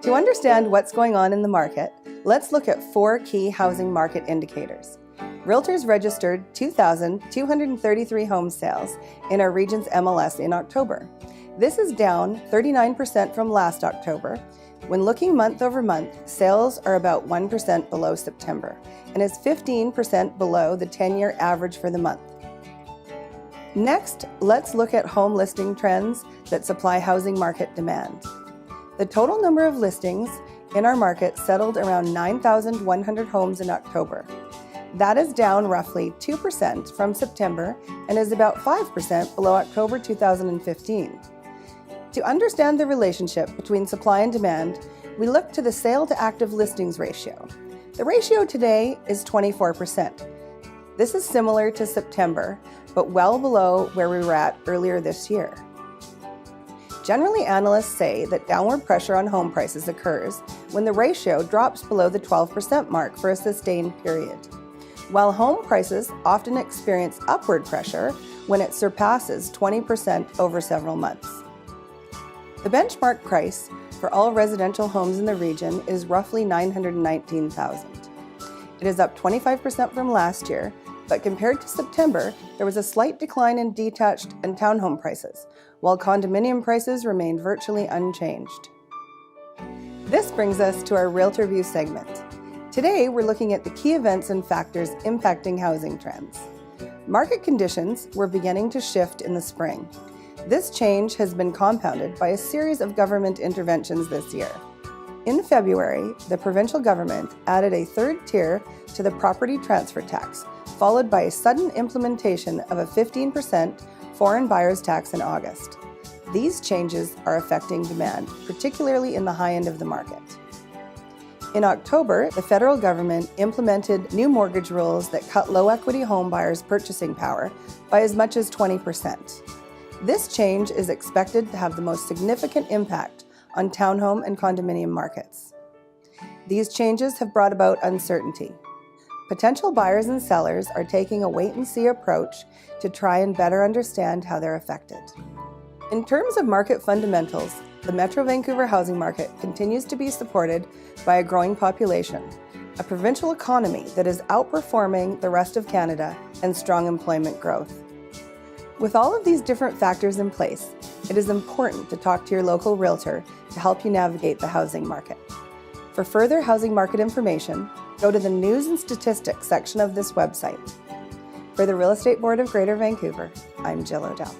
To understand what's going on in the market, let's look at 4 key housing market indicators. Realtors registered 2,233 home sales in our region's MLS in October. This is down 39% from last October. When looking month over month, sales are about 1% below September and is 15% below the 10-year average for the month. Next, let's look at home listing trends that supply housing market demand. The total number of listings in our market settled around 9,100 homes in October. That is down roughly 2% from September and is about 5% below October 2015. To understand the relationship between supply and demand, we look to the sale to active listings ratio. The ratio today is 24%. This is similar to September, but well below where we were at earlier this year. Generally, analysts say that downward pressure on home prices occurs when the ratio drops below the 12% mark for a sustained period, while home prices often experience upward pressure when it surpasses 20% over several months. The benchmark price for all residential homes in the region is roughly $919,000. It is up 25% from last year, but compared to September, there was a slight decline in detached and townhome prices, while condominium prices remained virtually unchanged. This brings us to our Realtor View segment. Today, we're looking at the key events and factors impacting housing trends. Market conditions were beginning to shift in the spring. This change has been compounded by a series of government interventions this year. In February, the provincial government added a third tier to the property transfer tax, followed by a sudden implementation of a 15% foreign buyers tax in August. These changes are affecting demand, particularly in the high end of the market. In October, the federal government implemented new mortgage rules that cut low-equity home buyers' purchasing power by as much as 20%. This change is expected to have the most significant impact on townhome and condominium markets. These changes have brought about uncertainty. Potential buyers and sellers are taking a wait-and-see approach to try and better understand how they're affected. In terms of market fundamentals, the Metro Vancouver housing market continues to be supported by a growing population, a provincial economy that is outperforming the rest of Canada, and strong employment growth. With all of these different factors in place, it is important to talk to your local realtor to help you navigate the housing market. For further housing market information, go to the News and Statistics section of this website. For the Real Estate Board of Greater Vancouver, I'm Jill O'Dell.